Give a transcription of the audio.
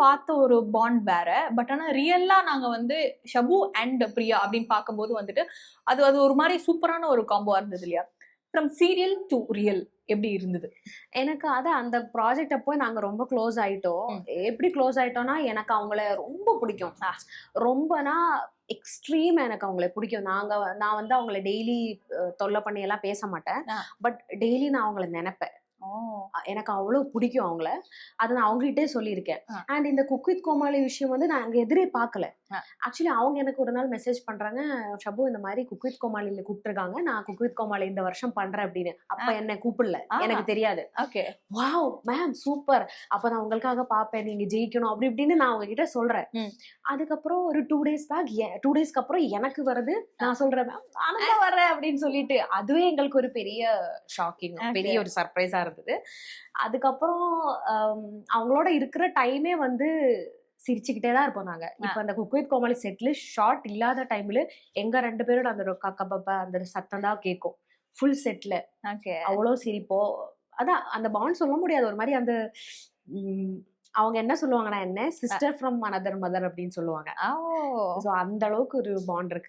பார்த்த ஒரு பாண்ட் வேற. பட் ஆனா ரியல்லா நாங்க வந்து ஷபு அண்ட் பிரியா அப்படின்னு பார்க்கும்போது வந்துட்டு அது அது ஒரு மாதிரி சூப்பரான ஒரு காம்போவா இருந்தது இல்லையா? ஃப்ரம் சீரியல் டு ரியல் எப்படி இருந்தது? எனக்கு அந்த ப்ராஜெக்ட் அப்போ நாங்க ரொம்ப க்ளோஸ் ஆயிட்டோம். எப்படி க்ளோஸ் ஆயிட்டோம்னா, எனக்கு அவங்கள ரொம்ப பிடிக்கும். ரொம்பனா எக்ஸ்ட்ரீம் எனக்கு அவங்கள பிடிக்கும். நான் வந்து அவங்கள டெய்லி தொல்லை பண்ணி எல்லாம் பேச மாட்டேன். பட் டெய்லி நான் அவங்கள நினைப்பேன். எனக்கு அவ்வளவு பிடிக்கும் அவங்கள. அதை நான் அவங்ககிட்டே சொல்லியிருக்கேன். அண்ட் இந்த குக் வித் கோமாளி விஷயம் வந்து நான் அங்க எதிரே பார்க்கல. ஆக்சுவலி அவங்க எனக்கு ஒரு நாள் மெசேஜ் பண்றாங்க, ஷபு இந்த மாதிரி குக் வித் கோமாளில கூப்பிட்டுருக்காங்க, நான் குக் வித் கோமாளி இந்த வருஷம் பண்றேன் அப்படின்னு. அப்ப என்ன கூப்பிடல, எனக்கு தெரியாது. வாவ் மேம் சூப்பர், அப்ப நான் உங்களுக்காக பாப்பேன், நீங்க ஜெயிக்கணும் அப்படி இப்படின்னு நான் அவங்க கிட்ட சொல்றேன். அதுக்கப்புறம் ஒரு 2 டேஸ்க்கு அப்புறம் எனக்கு வருது, நான் சொல்றேன் மேம் நானும் தான் வர்றேன் அப்படின்னு சொல்லிட்டு. அதுவே எங்களுக்கு ஒரு பெரிய ஷாக்கிங், பெரிய ஒரு சர்ப்ரைஸா இருந்தது. அதுக்கப்புறம் அவங்களோட இருக்கிற டைமே வந்து சிரிச்சுக்கிட்டே தான் இருப்போம் நாங்க. இப்ப அந்த குக் வித் கோமாளி செட்ல ஷார்ட் இல்லாத டைம்ல எங்க 2 பேரோட அந்த கக்கா பப்பா அந்த சத்தம் தான் கேட்கும் ஃபுல் செட்ல. அவ்வளவு சிரிப்போம். அதான் அந்த பாண்ட் சொல்ல முடியாது. ஒரு மாதிரி அந்த அவங்க என்ன சொல்லுவாங்கன்னா, என்ன சிஸ்டர் ஃப்ரம் அனதர் மதர் அப்படின்னு சொல்லுவாங்க. அந்த அளவுக்கு ஒரு பாண்ட் இருக்கு.